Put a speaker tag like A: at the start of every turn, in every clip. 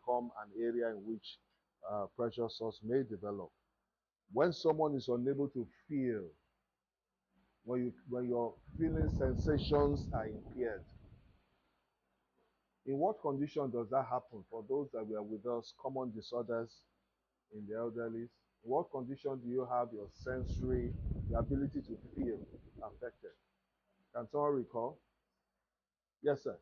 A: become an area in which pressure sores may develop. When someone is unable to feel, when your feeling sensations are impaired, in what condition does that happen? For those that were with us, common disorders in the elderly, in what condition do you have your sensory, the ability to feel affected? Can someone recall? Yes, sir.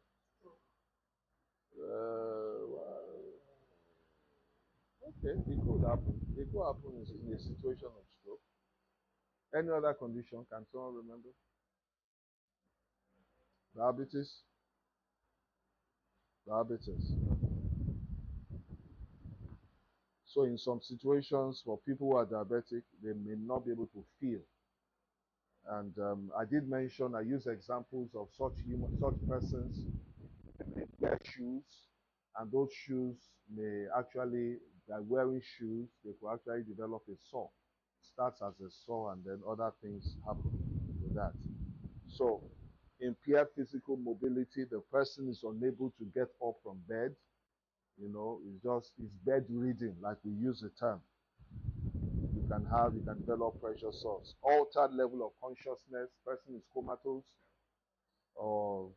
A: Okay, it could happen. It could happen in a situation of stroke. Any other condition? Can someone remember? Diabetes? Diabetes. So in some situations, for people who are diabetic, they may not be able to feel. And I did mention, I use examples of such persons may wear shoes, and those shoes may actually, by wearing shoes, they could actually develop a sore. It starts as a sore, and then other things happen with that. So, impaired physical mobility, the person is unable to get up from bed. It's bedridden, like we use the term. You can develop pressure sores. Altered level of consciousness, person is comatose or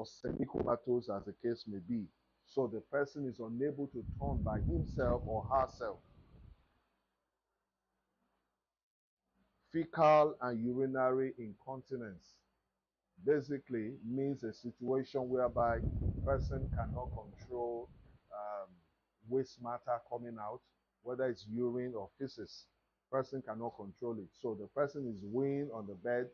A: semi-comatose, as the case may be. So the person is unable to turn by himself or herself. Fecal and urinary incontinence basically means a situation whereby person cannot control waste matter coming out, whether it's urine or feces. Person cannot control it. So the person is weeing on the bed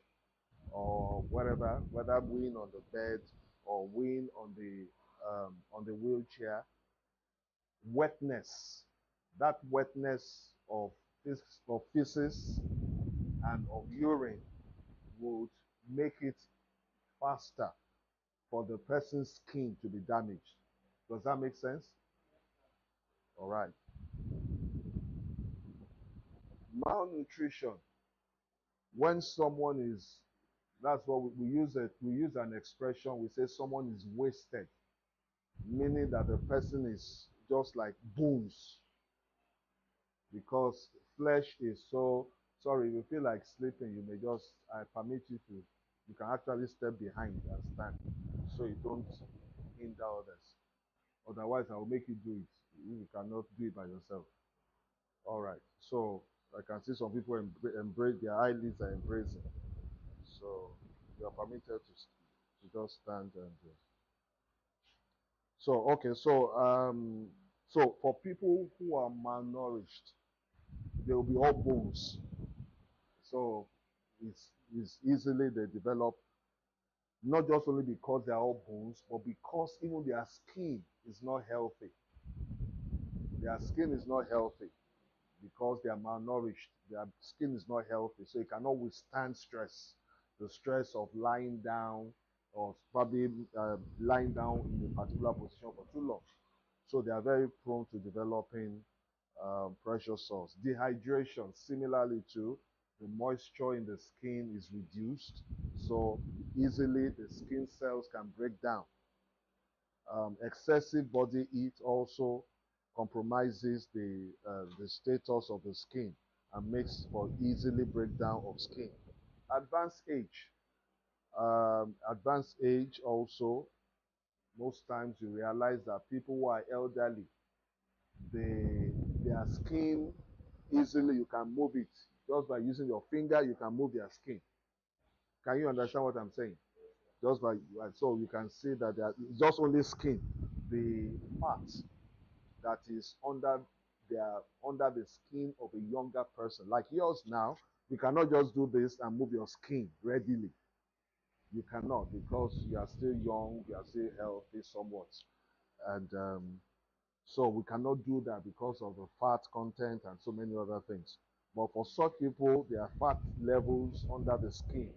A: or wherever, whether weeing on the bed or weeing on the wheelchair. Wetness, that wetness of feces and of urine would make it faster for the person's skin to be damaged. Does that make sense? All right. Malnutrition. When someone is, that's what we use it. We use an expression. We say someone is wasted, meaning that the person is just like bones, because flesh is so. Sorry, if you feel like sleeping, you may just, I permit you to, you can actually step behind and stand so you don't hinder others. Otherwise, I will make you do it. You cannot do it by yourself. All right. So I can see some people embrace, their eyelids are embracing. So you are permitted to just stand and. So okay. So for people who are malnourished, they will be all bones. So it's easily they develop, not just only because they are all bones, but because even their skin is not healthy. Their skin is not healthy because they are malnourished. Their skin is not healthy, so it cannot withstand stress. The stress of lying down or probably lying down in a particular position for too long. So they are very prone to developing pressure sores. Dehydration, similarly to the moisture in the skin is reduced, so easily the skin cells can break down. Excessive body heat also compromises the status of the skin and makes for easily breakdown of skin. Advanced age. Advanced age also, most times you realize that people who are elderly, their skin easily, you can move it. Just by using your finger, you can move their skin. Can you understand what I'm saying? Just by, so you can see that it's just only skin. The fat that is under the skin of a younger person, like yours now, you cannot just do this and move your skin readily. You cannot, because you are still young, you are still healthy somewhat, and so we cannot do that because of the fat content and so many other things. But for such people, their fat levels under the skin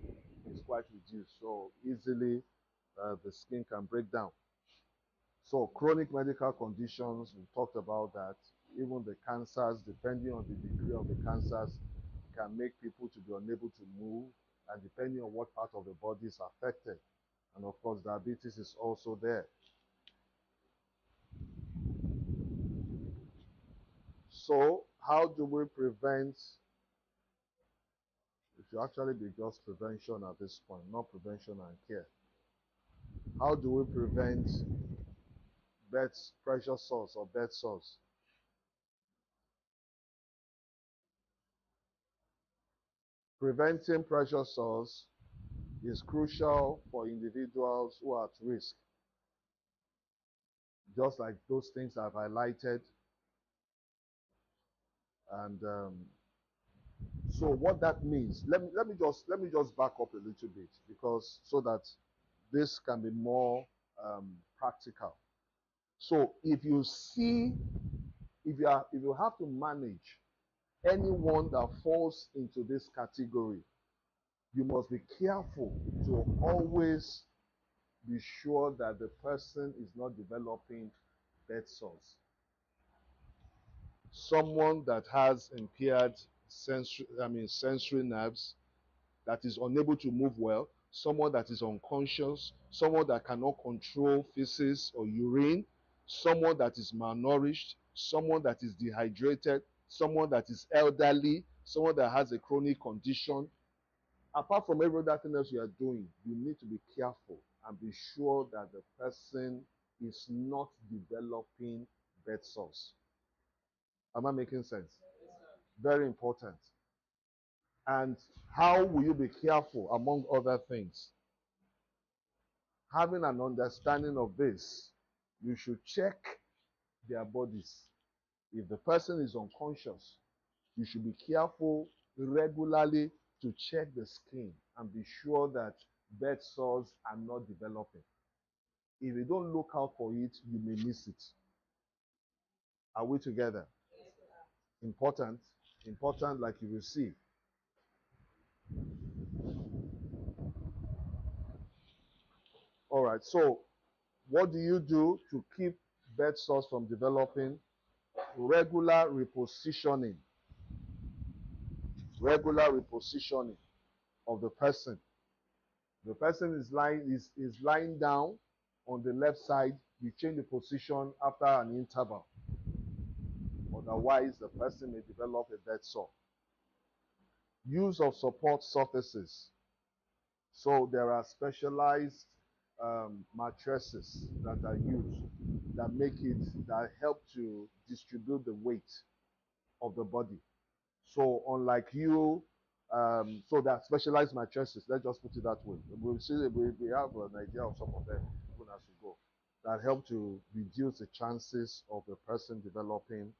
A: is quite reduced, so easily the skin can break down. So chronic medical conditions, we talked about that. Even the cancers, depending on the degree of the cancers, can make people to be unable to move, and depending on what part of the body is affected. And of course, diabetes is also there. So how do we prevent? It should actually be just prevention at this point, not prevention and care. How do we prevent pressure sores or bed sores? Preventing pressure sores is crucial for individuals who are at risk, just like those things I've highlighted. And so what that means, let me just back up a little bit, because so that this can be more practical. So if you have to manage anyone that falls into this category, you must be careful to always be sure that the person is not developing bed sores. Someone that has impaired sensory nerves, that is unable to move well, someone that is unconscious, someone that cannot control feces or urine, someone that is malnourished, someone that is dehydrated, someone that is elderly, someone that has a chronic condition. Apart from every other thing else you are doing, you need to be careful and be sure that the person is not developing bed sores. Am I making sense? Very important. And how will you be careful, among other things? Having an understanding of this, you should check their bodies. If the person is unconscious, you should be careful regularly to check the skin and be sure that bed sores are not developing. If you don't look out for it, you may miss it. Are we together? Important, like you will see. All right, so what do you do to keep bed sores from developing? Regular repositioning of the person. The person is lying down on the left side. You change the position after an interval. Otherwise, the person may develop a bed sore. Use of support surfaces. So there are specialized mattresses that are used that help to distribute the weight of the body. So unlike you, so there are specialized mattresses. Let's just put it that way. We have an idea of some of them even as we go, that help to reduce the chances of the person developing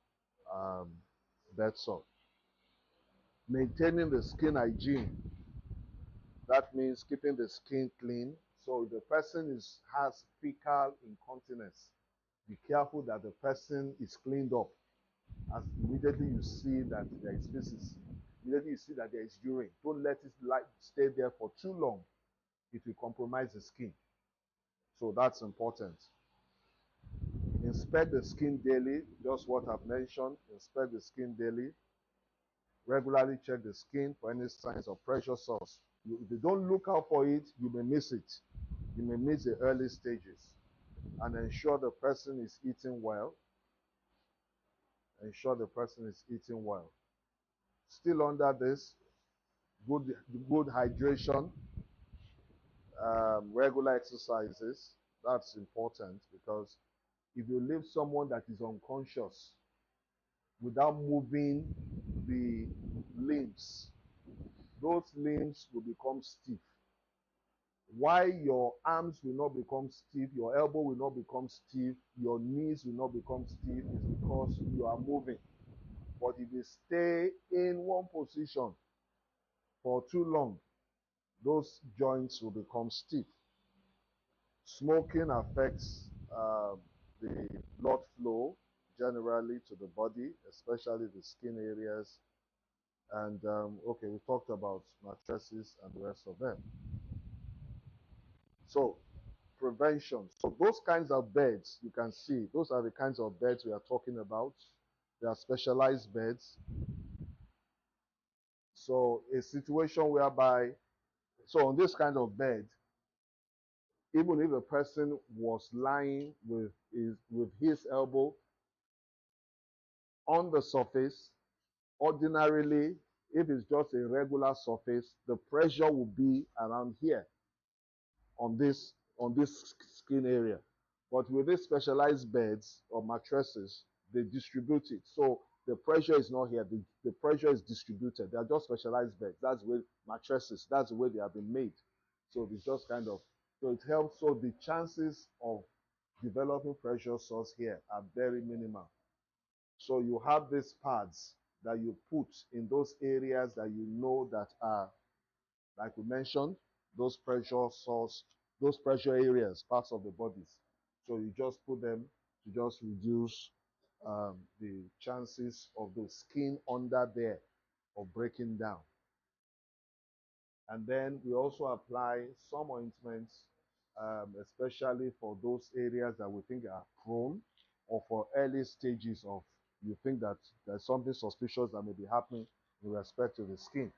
A: bed sore. Maintaining the skin hygiene. That means keeping the skin clean. So if the person has fecal incontinence, be careful that the person is cleaned up. As immediately you see that there is feces, immediately you see that there is urine, don't let it stay there for too long. It will compromise the skin. So that's important. Inspect the skin daily, just what I've mentioned. Inspect the skin daily. Regularly check the skin for any signs of pressure sores. If you don't look out for it, you may miss it. You may miss the early stages. And ensure the person is eating well. Ensure the person is eating well. Still under this, good hydration, regular exercises. That's important, because if you leave someone that is unconscious without moving the limbs, those limbs will become stiff. Why your arms will not become stiff, your elbow will not become stiff, your knees will not become stiff, is because you are moving. But if you stay in one position for too long, those joints will become stiff. Smoking affects the blood flow generally to the body, especially the skin areas. And okay, we talked about mattresses and the rest of them. So prevention. So those kinds of beds, you can see, those are the kinds of beds we are talking about. They are specialized beds. So a situation whereby, so on this kind of bed, even if a person was lying with his elbow on the surface. Ordinarily, if it's just a regular surface, the pressure will be around here on this skin area. But with these specialized beds or mattresses, they distribute it. So the pressure is not here. The pressure is distributed. They are just specialized beds. That's the way mattresses, that's the way they have been made. So it's just kind of, so it helps. So the chances of developing pressure sores here are very minimal. So you have these pads that you put in those areas that you know that are, like we mentioned, those pressure source, those pressure areas, parts of the bodies. So you just put them to just reduce the chances of the skin under there of breaking down. And then we also apply some ointments, especially for those areas that we think are prone, or for early stages of, you think that there's something suspicious that may be happening in respect to the skin.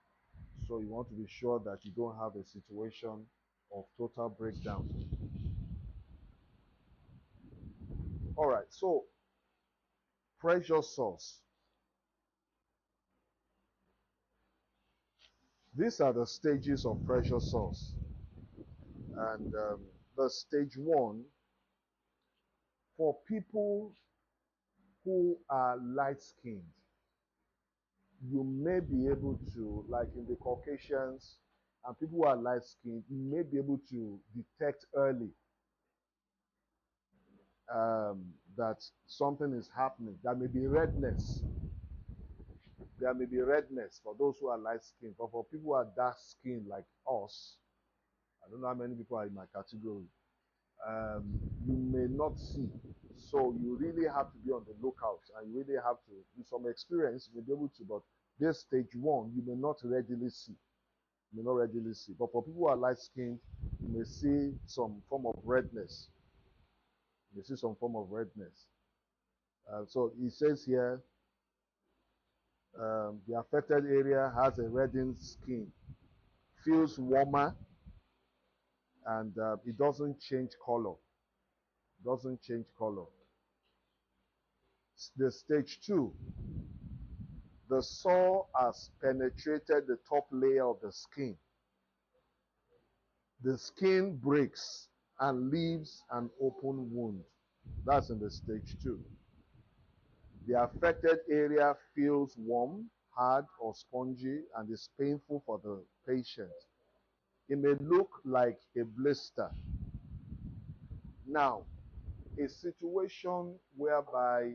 A: So you want to be sure that you don't have a situation of total breakdown. All right, so pressure sores. These are the stages of pressure sores. And the stage one, for people who are light-skinned, you may be able to, like in the Caucasians and people who are light-skinned, you may be able to detect early that something is happening. There may be redness. There may be redness for those who are light-skinned, but for people who are dark-skinned like us, I don't know how many people are in my category, you may not see. So you really have to be on the lookout, and you really have to, with some experience, you may be able to, but this stage one, you may not readily see. You may not readily see. But for people who are light-skinned, you may see some form of redness. You may see some form of redness. So it says here, the affected area has a reddened skin, feels warmer, and it doesn't change color. Doesn't change color. The stage two, the sore has penetrated the top layer of the skin. The skin breaks and leaves an open wound. That's in the stage two. The affected area feels warm, hard, or spongy and is painful for the patient. It may look like a blister. Now, a situation whereby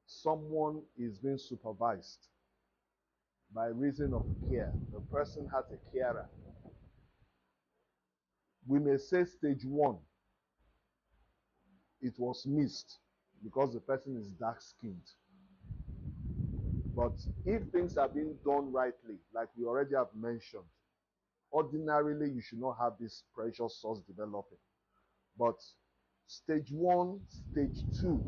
A: someone is being supervised by reason of care. The person has a carer. We may say stage one, it was missed because the person is dark-skinned. But if things are being done rightly, like we already have mentioned, ordinarily you should not have this pressure sores developing. But stage one, stage two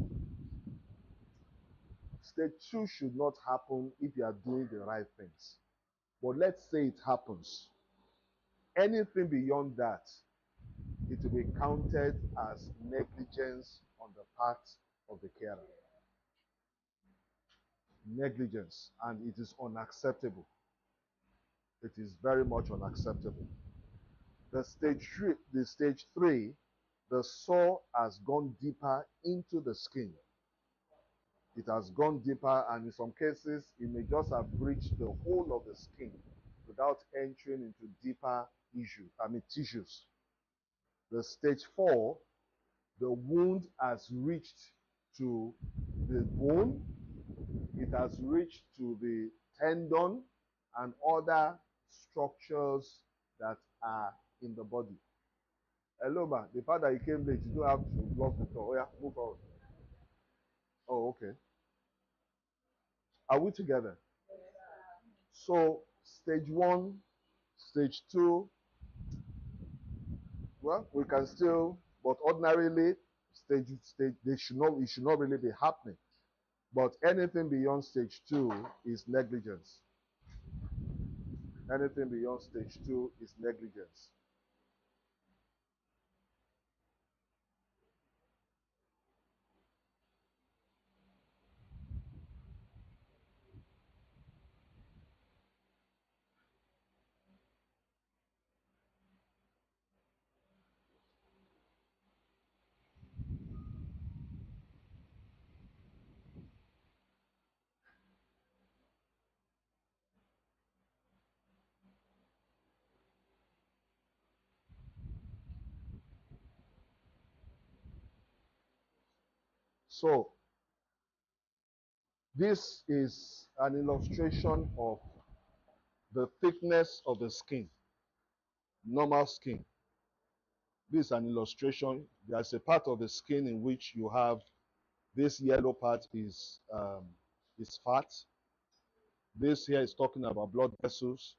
A: should not happen if you are doing the right things. But let's say it happens. Anything beyond that, it will be counted as negligence on the part of the carer. Negligence, and it is unacceptable. It is very much unacceptable. The stage three, the sore has gone deeper into the skin. It has gone deeper, and in some cases, it may just have breached the whole of the skin without entering into deeper tissues. The stage four, the wound has reached to the bone, it has reached to the tendon and other structures that are in the body. Hello, ma. The fact that you came late, you don't have to block the door. Oh, yeah, move forward. Oh, okay. Are we together? So, stage one, stage two, well, we can still, but ordinarily, it should not really be happening. But anything beyond stage two is negligence. Anything beyond stage two is negligence. So this is an illustration of the thickness of the skin, normal skin. This is an illustration. There's a part of the skin in which you have this yellow part is fat. This here is talking about blood vessels,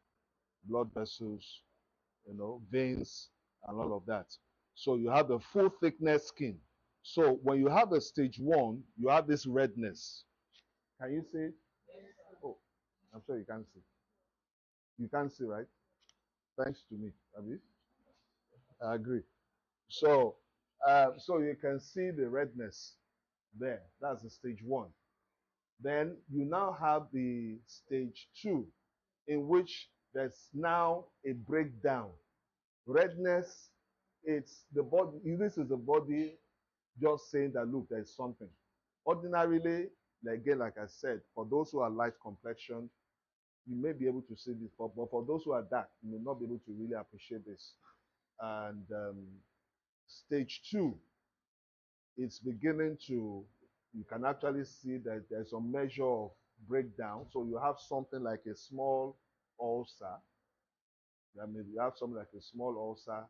A: veins, and all of that. So you have the full thickness skin. So when you have a stage 1, you have this redness. Can you see it? Oh, I'm sure you can't see. You can't see, right? Thanks to me, Abi. I agree. So, so you can see the redness there. That's the stage 1. Then you now have the stage 2, in which there's now a breakdown. Redness, it's the body. This is the body just saying that, look, there's something. Ordinarily, again, like I said, for those who are light complexion, you may be able to see this, but for those who are dark, you may not be able to really appreciate this. And stage 2, it's beginning to, you can actually see that there's a measure of breakdown. So you have something like a small ulcer. I mean, you have something like a small ulcer,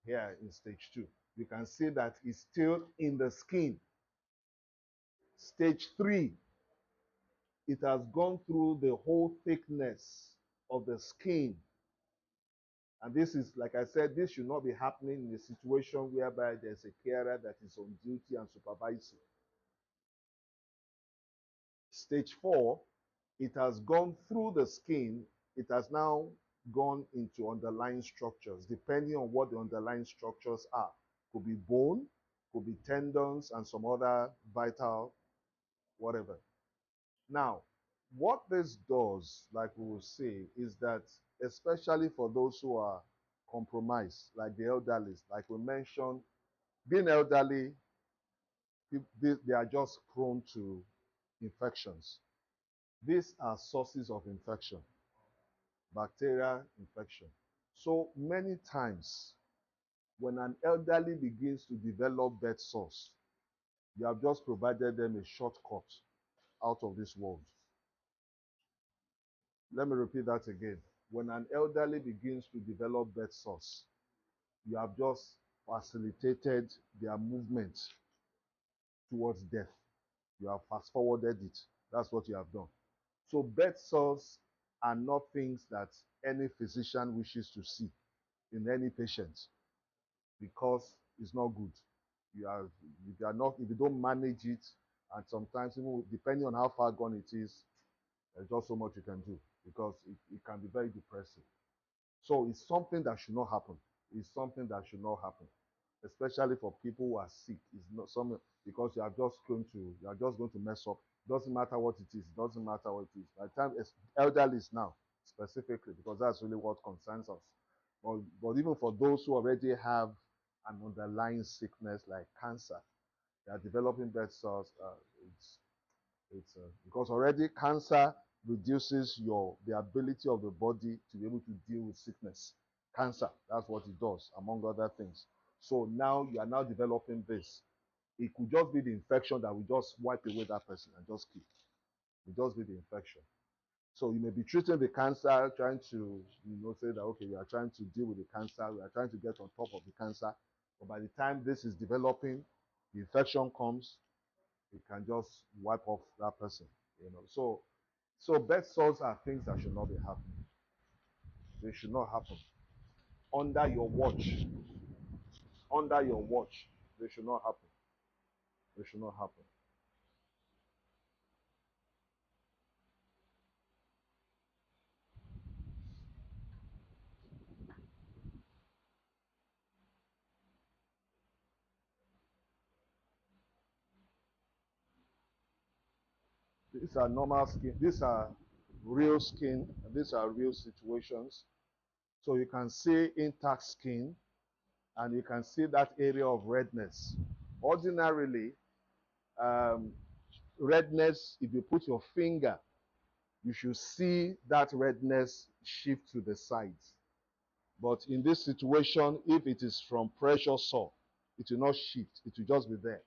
A: here in stage 2. You can see that it's still in the skin. Stage 3, it has gone through the whole thickness of the skin. And this is, like I said, this should not be happening in a situation whereby there's a carer that is on duty and supervising. Stage 4, it has gone through the skin. It has now gone into underlying structures, depending on what the underlying structures are. Could be bone, could be tendons, and some other vital whatever. Now, what this does, like we will say, is that especially for those who are compromised, like the elderly, like we mentioned, being elderly, they are just prone to infections. These are sources of infection, bacterial infection. So many times, when an elderly begins to develop bed sores, you have just provided them a shortcut out of this world. Let me repeat that again. When an elderly begins to develop bed sores, you have just facilitated their movement towards death. You have fast forwarded it. That's what you have done. So bed sores are not things that any physician wishes to see in any patient, because it's not good. If you don't manage it, and sometimes even depending on how far gone it is, there's just so much you can do, because it can be very depressing. So it's something that should not happen. It's something that should not happen, especially for people who are sick. It's not something, because you are just going to mess up. Doesn't matter what it is. Doesn't matter what it is. By the time elderly is now specifically, because that's really what concerns us. But even for those who already have an underlying sickness like cancer, they are developing bed sores. Because already cancer reduces the ability of the body to be able to deal with sickness. Cancer, that's what it does, among other things. So now you are now developing this. It could just be the infection that will just wipe away that person and just keep. It just be the infection. So you may be treating the cancer, trying to, say that, okay, we are trying to deal with the cancer, we are trying to get on top of the cancer. But by the time this is developing, the infection comes, it can just wipe off that person. So bed sores are things that should not be happening. They should not happen. Under your watch, they should not happen. They should not happen. These are normal skin. These are real skin. These are real situations. So you can see intact skin, and you can see that area of redness. Ordinarily, redness, if you put your finger, you should see that redness shift to the sides. But in this situation, if it is from pressure sore, it will not shift. It will just be there.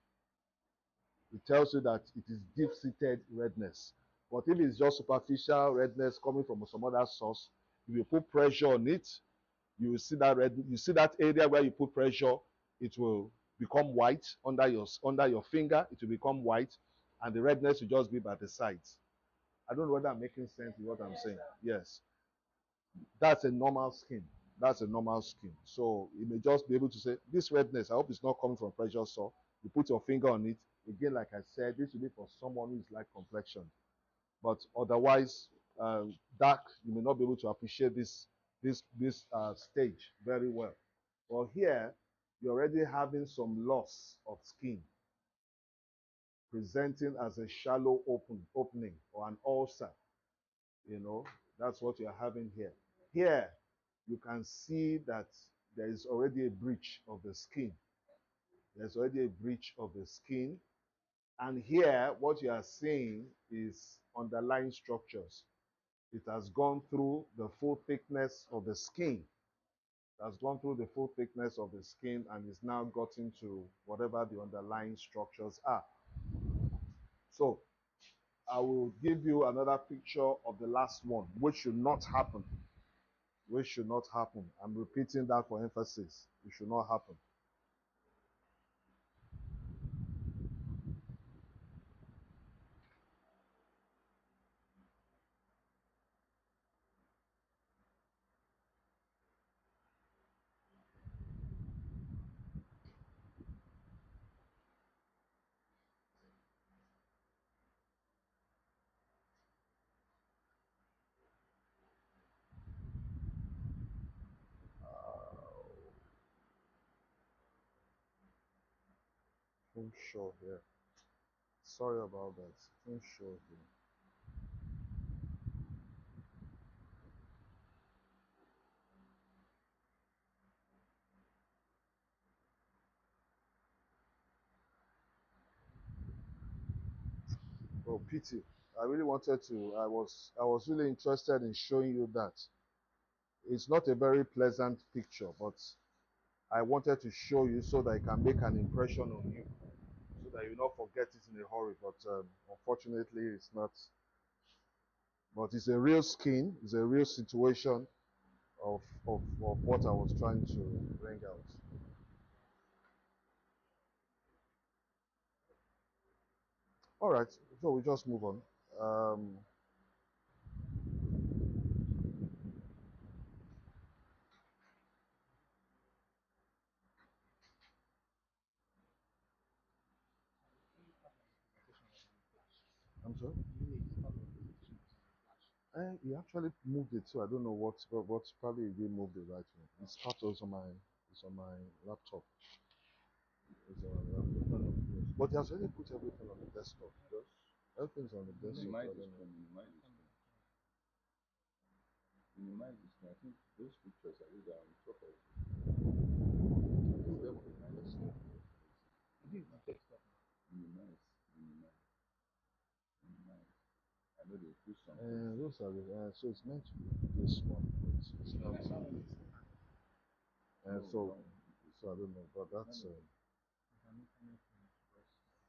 A: It tells you that it is deep-seated redness. But if it's just superficial redness coming from some other source, if you put pressure on it, you will see that red. You see that area where you put pressure, it will become white under your finger. It will become white, and the redness will just be by the sides. I don't know whether I'm making sense with what I'm saying. Yes, that's a normal skin. That's a normal skin. So you may just be able to say this redness. I hope it's not coming from pressure sore. You put your finger on it. Again, like I said, this will be for someone who is light complexion. But otherwise, uh, dark, you may not be able to appreciate this stage very well. But here, you're already having some loss of skin, presenting as a shallow opening or an ulcer. You know, that's what you're having here. Here, you can see that there is already a breach of the skin. There's already a breach of the skin. And here, what you are seeing is underlying structures. It has gone through the full thickness of the skin. It has gone through the full thickness of the skin and is now gotten to whatever the underlying structures are. So I will give you another picture of the last one, which should not happen. Which should not happen. I'm repeating that for emphasis. It should not happen. I'm sure here. Sorry about that. I'm sure here. Oh, pity. I really wanted to. I was really interested in showing you that. It's not a very pleasant picture, but I wanted to show you so that it can make an impression on you, so that you not forget it in a hurry. But unfortunately, it's not. But it's a real skin. It's a real situation of what I was trying to bring out. All right, so we just move on. Um, I'm sorry. He actually moved it, so I don't know what probably he moved it right way. It's part of it's on my laptop. It's on my laptop. No, no, yes. But he has already put everything on the desktop. Just everything's on the desktop. So I don't know.
B: Minimize this thing. I think those pictures are either on top of
A: Put them on the desktop.
B: minimize, minimize, minimize. I know they put some
A: Those are so it's meant to be this one, but it's not.
B: no,
A: So
B: wrong.
A: I don't know, but that's
B: No,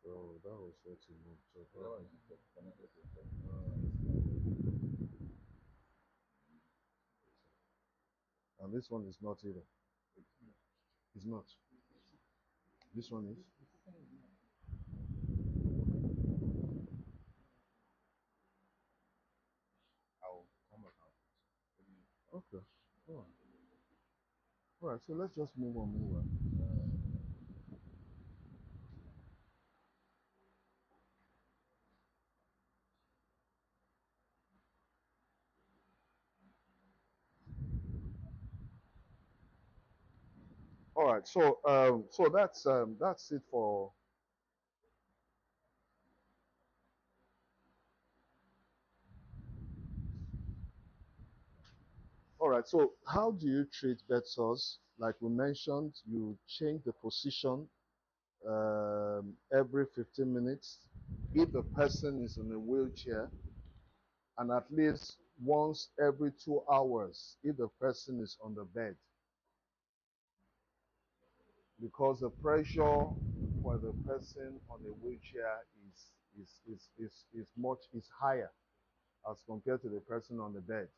A: so that was what he moved. So
B: that one is connected to the
A: and this one is not either. It's not. This one is.
B: I'll come back out.
A: Okay. All right. All right. So let's just move on. Move on. All right. So that's it for. All right. So how do you treat bed sores? Like we mentioned, you change the position every 15 minutes. If the person is in a wheelchair, and at least once every 2 hours if the person is on the bed, because the pressure for the person on a wheelchair is higher as compared to the person on the bed.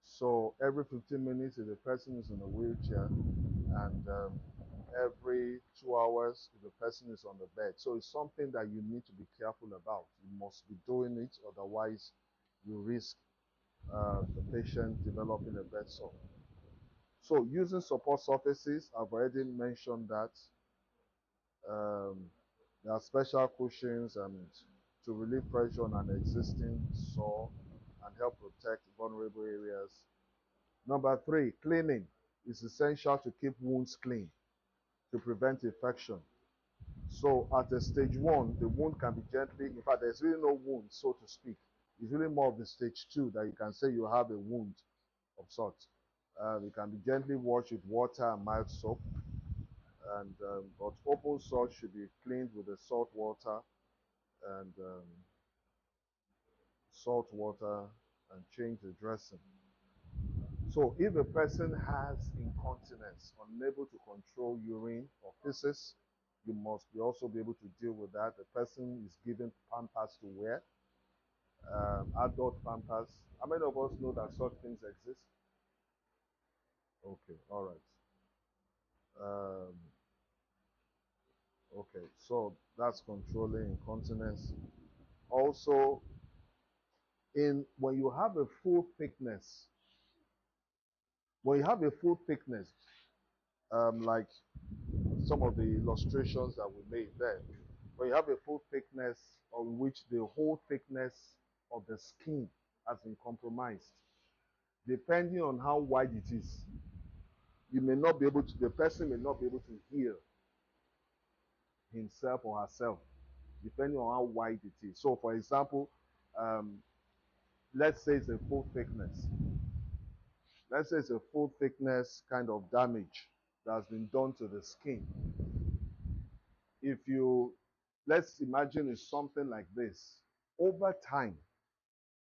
A: So every 15 minutes, if the person is in a wheelchair, and every 2 hours, if the person is on the bed. So it's something that you need to be careful about. You must be doing it, otherwise you risk the patient developing a bed sore. So using support surfaces, I've already mentioned that. There are special cushions and to relieve pressure on an existing sore and help protect vulnerable areas. Number 3, cleaning is essential to keep wounds clean to prevent infection. So at a stage 1, the wound can be gently, in fact, there's really no wound, so to speak. It's really more of the stage 2 that you can say you have a wound of sorts. It can be gently washed with water and mild soap. And but open sores should be cleaned with the salt water and change the dressing. So if a person has incontinence, unable to control urine or feces, you must also be able to deal with that. The person is given pampers to wear, adult pampers. How many of us know that such things exist? Okay, all right. Um, okay, so that's controlling incontinence. Also, when you have a full thickness, like some of the illustrations that we made there, when you have a full thickness on which the whole thickness of the skin has been compromised, depending on how wide it is, the person may not be able to heal himself or herself, depending on how wide it is. So, for example, um, let's say it's a full thickness. Let's say it's a full thickness kind of damage that has been done to the skin. Let's imagine it's something like this. Over time,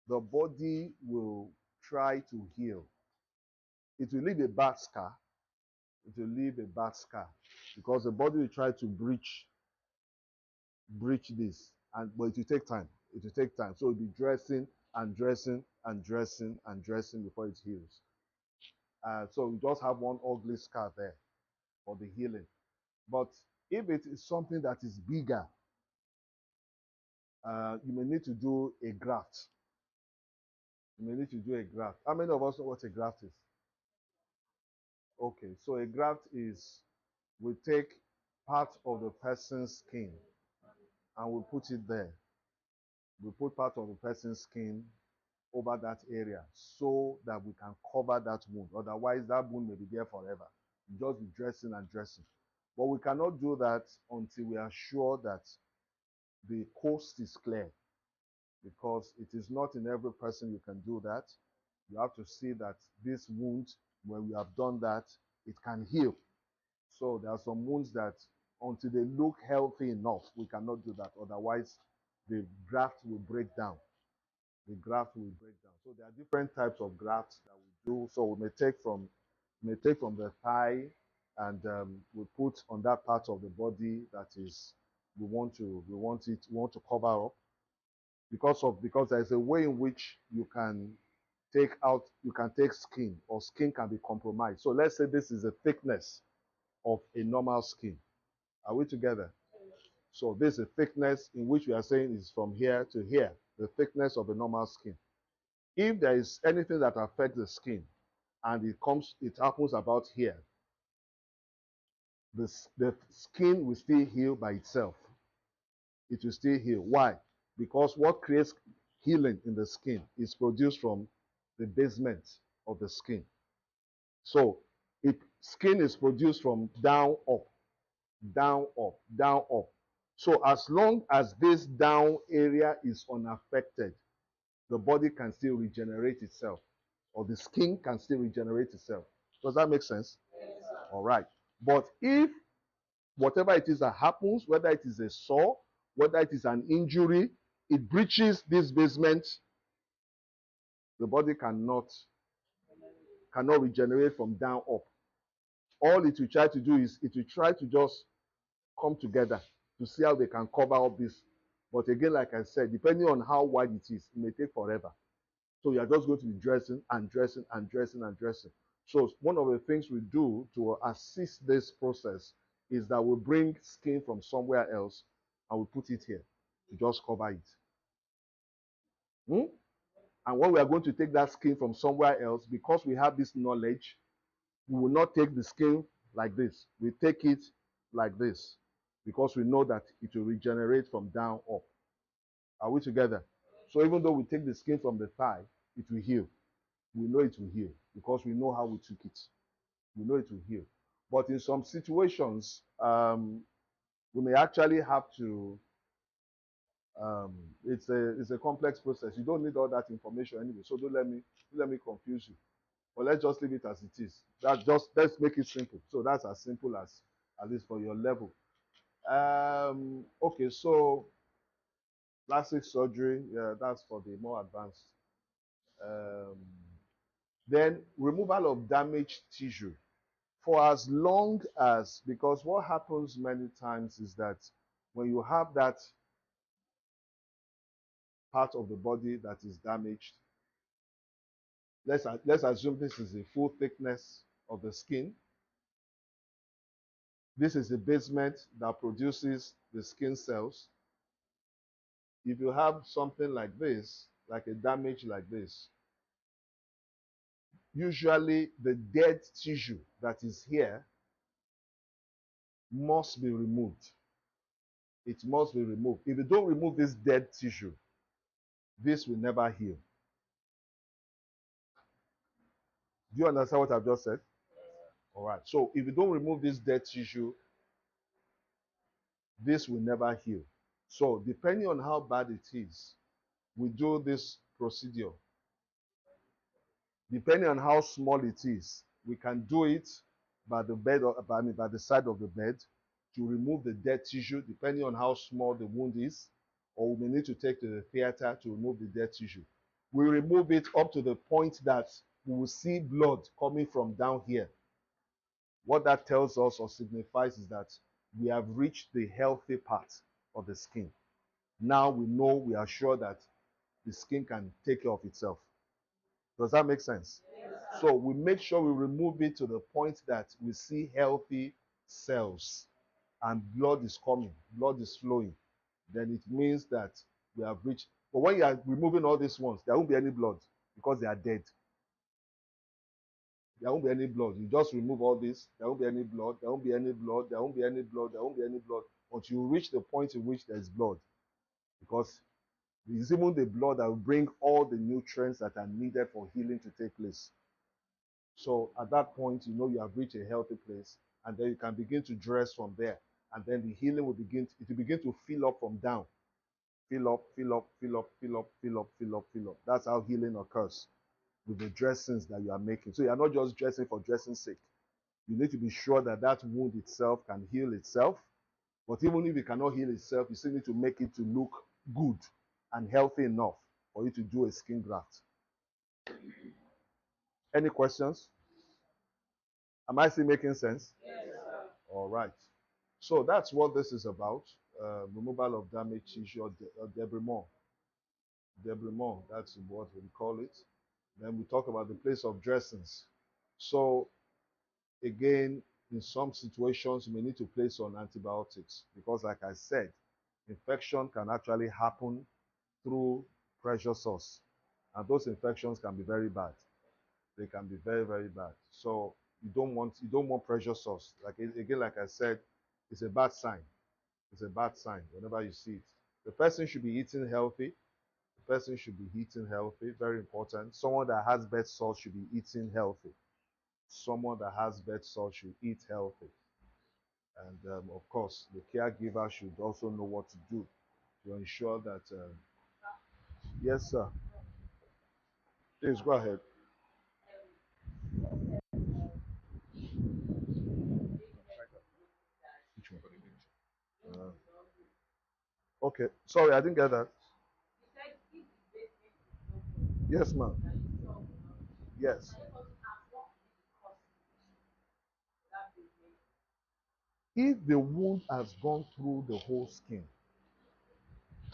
A: the body will try to heal. It will leave a bad scar. It will leave a bad scar because the body will try to breach this, but it will take time. It will take time. So it'll be dressing and dressing and dressing and dressing before it heals. So we just have one ugly scar there for the healing. But if it is something that is bigger, you may need to do a graft. You may need to do a graft. How many of us know what a graft is? Okay, so a graft is we take part of the person's skin and we put it there. We put part of the person's skin over that area so that we can cover that wound. Otherwise, that wound may be there forever. You just be dressing and dressing. But we cannot do that until we are sure that the coast is clear, because it is not in every person you can do that. You have to see that this wound, when we have done that, it can heal. So there are some wounds that until they look healthy enough, we cannot do that. Otherwise, the graft will break down. The graft will break down. So there are different types of grafts that we do. So we may take from the thigh, and we put on that part of the body that is we want to cover up, because there's a way in which you can take skin, or skin can be compromised. So let's say this is the thickness of a normal skin. Are we together? So this is a thickness in which we are saying is from here to here, the thickness of a normal skin. If there is anything that affects the skin and it happens about here, the skin will still heal by itself. It will still heal. Why? Because what creates healing in the skin is produced from the basement of the skin. So skin is produced from down up, down up, down up. So as long as this down area is unaffected, the body can still regenerate itself, or the skin can still regenerate itself. Does that make sense? All right. But if whatever it is that happens, whether it is a sore, whether it is an injury, it breaches this basement, the body cannot regenerate from down up. All it will try to do is it will try to just come together to see how they can cover up this. But again, like I said, depending on how wide it is, it may take forever. So you are just going to be dressing and dressing and dressing and dressing. So one of the things we do to assist this process is that we bring skin from somewhere else and we put it here to just cover it. Hmm? And when we are going to take that skin from somewhere else, because we have this knowledge, we will not take the skin like this. We take it like this because we know that it will regenerate from down up. Are we together? So even though we take the skin from the thigh, it will heal. We know it will heal because we know how we took it. We know it will heal. But in some situations, we may actually have to. It's a complex process. You don't need all that information anyway. So don't let me confuse you. But let's just leave it as it is. Let's make it simple. So that's as simple as at least for your level. Okay, so plastic surgery, yeah, that's for the more advanced. Um, then removal of damaged tissue. For as long as, because what happens many times is that when you have that part of the body that is damaged, let's assume this is the full thickness of the skin. This is the basement that produces the skin cells. If you have something like this, like a damage like this, usually the dead tissue that is here must be removed. It must be removed. If you don't remove this dead tissue, this will never heal. Do you understand what I've just said? All right. So if you don't remove this dead tissue, this will never heal. So depending on how bad it is, we do this procedure. Depending on how small it is, we can do it by the bed, or by the side of the bed, to remove the dead tissue, depending on how small the wound is, or we may need to take to the theater to remove the dead tissue. We remove it up to the point that we will see blood coming from down here. What that tells us or signifies is that we have reached the healthy part of the skin. Now we know, we are sure that the skin can take care of itself. Does that make sense? So we make sure we remove it to the point that we see healthy cells and blood is coming, blood is flowing. Then it means that we have reached. But when you are removing all these ones, there won't be any blood because they are dead. There won't be any blood. You just remove all this. There won't be any blood. There won't be any blood. There won't be any blood. There won't be any blood. But you reach the point in which there is blood, because it's even the blood that will bring all the nutrients that are needed for healing to take place. So at that point, you know you have reached a healthy place, and then you can begin to dress from there. And then the healing will begin. It will begin to fill up from down. Fill up, fill up, fill up, fill up, fill up, fill up, fill up. That's how healing occurs with the dressings that you are making. So you are not just dressing for dressing sake. You need to be sure that that wound itself can heal itself. But even if it cannot heal itself, you still need to make it to look good and healthy enough for you to do a skin graft. Any questions? Am I still making sense? Yes, sir. All right. So that's what this is about. Removal of damaged tissue, or debridement. Debridement, that's what we call it. Then we talk about the place of dressings. So again, in some situations, you may need to place on antibiotics because, like I said, infection can actually happen through pressure sores, and those infections can be very bad. They can be very, very bad. So you don't want pressure sores. Like again, like I said, it's a bad sign. It's a bad sign whenever you see it. The person should be eating healthy. The person should be eating healthy. Very important. Someone that has bed sores should be eating healthy. Someone that has bed sores should eat healthy. And of course, the caregiver should also know what to do to ensure that. Yes, sir. Please go ahead. Which one? Okay. Sorry, I didn't get that. Yes, ma'am. Yes. If the wound has gone through the whole skin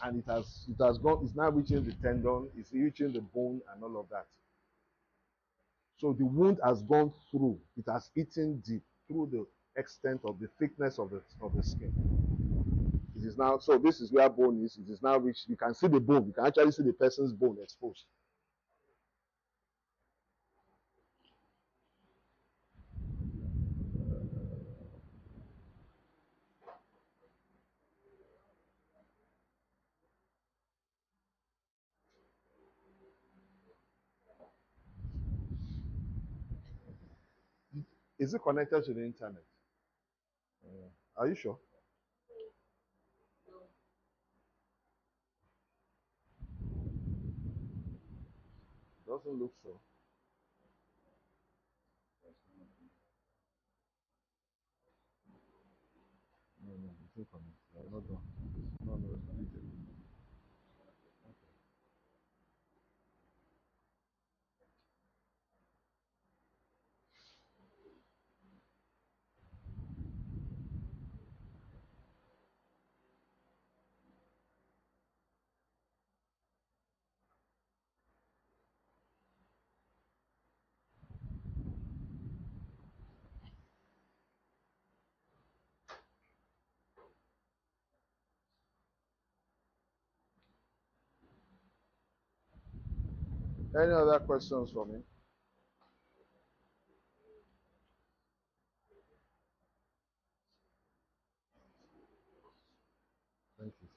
A: and it's now reaching the tendon, it's reaching the bone and all of that. So the wound has gone through, it has eaten deep through the extent of the thickness of the skin. It is now, so this is where bone is. It is now reached. You can see the bone. You can actually see the person's bone exposed. Is it connected to the internet? Are you sure? Doesn't look so. No, no, it's not connected. Not done. No, no, it's deleted. Any other questions for me? Thank you.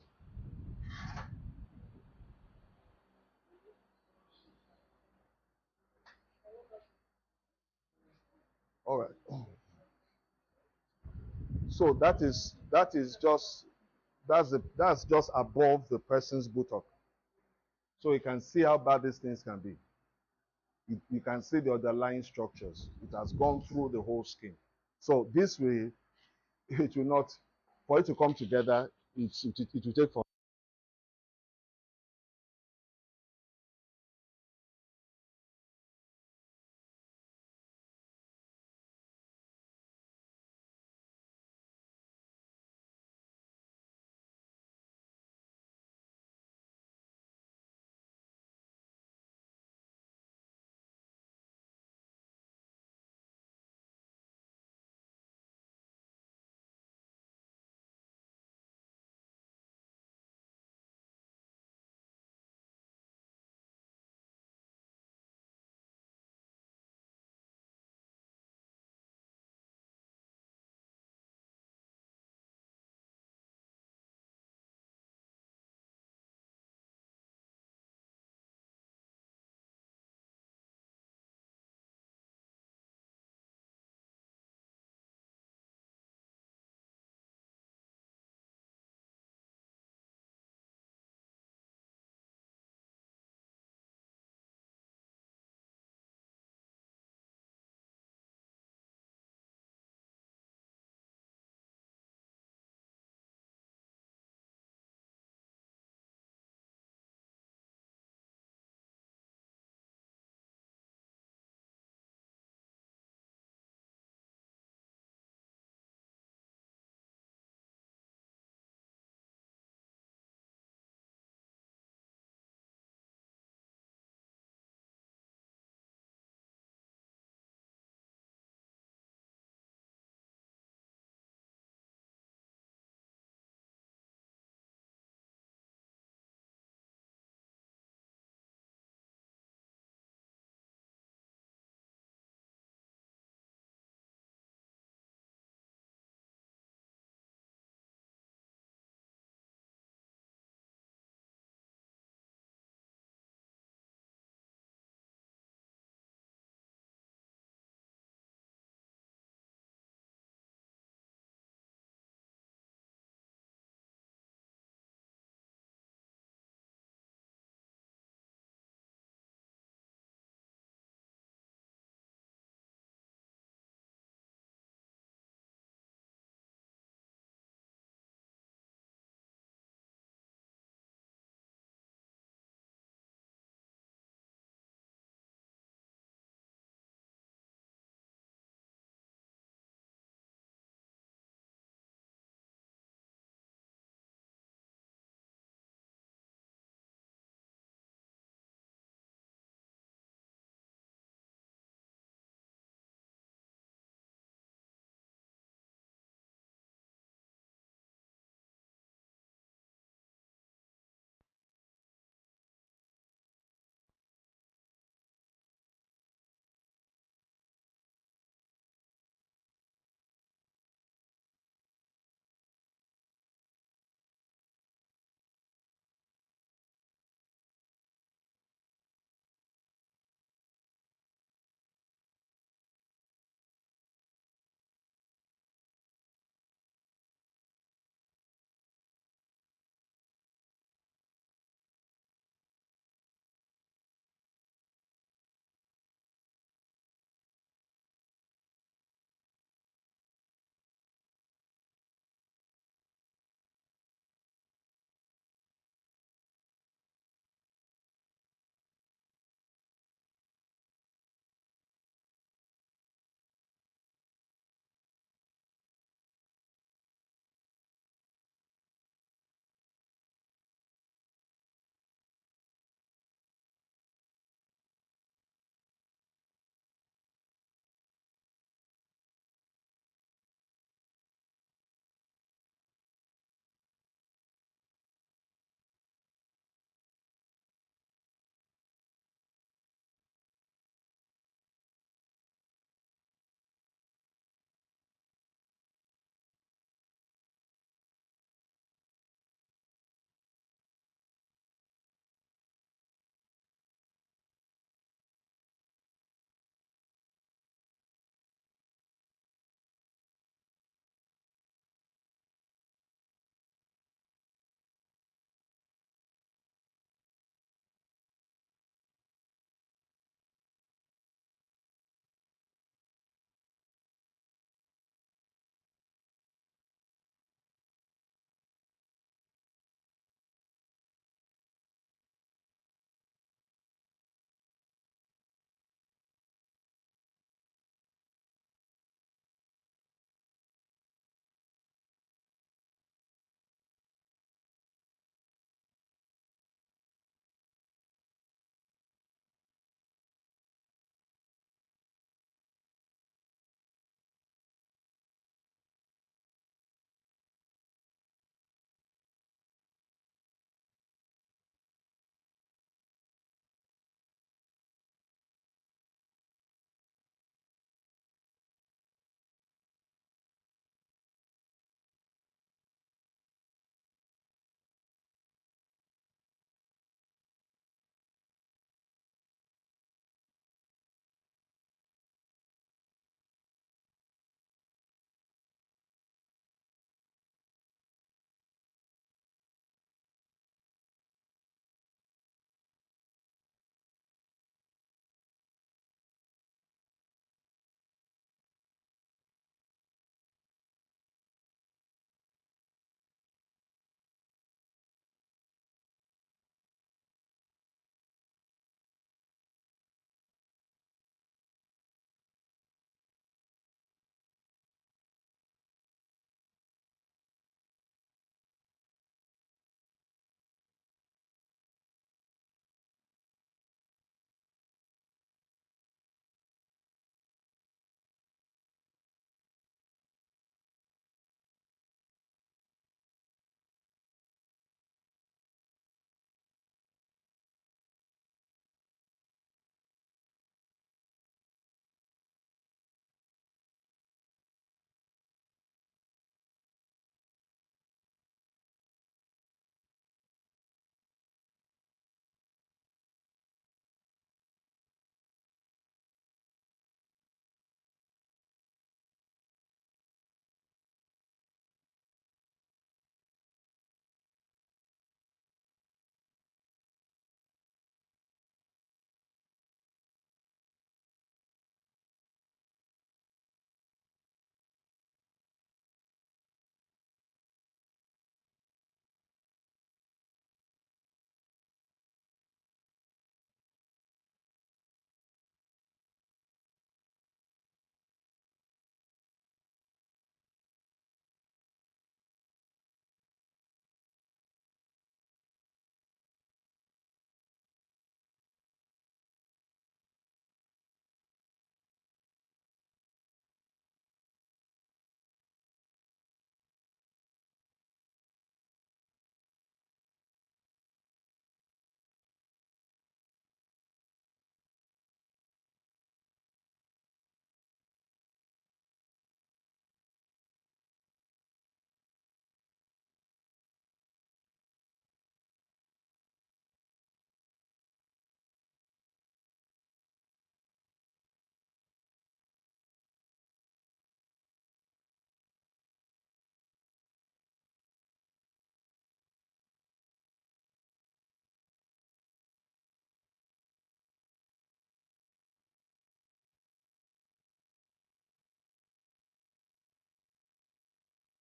A: All right. So that's just above the person's buttock. So you can see how bad these things can be. You can see the underlying structures. It has gone through the whole skin. So this way, it will not, for it to come together, it will take from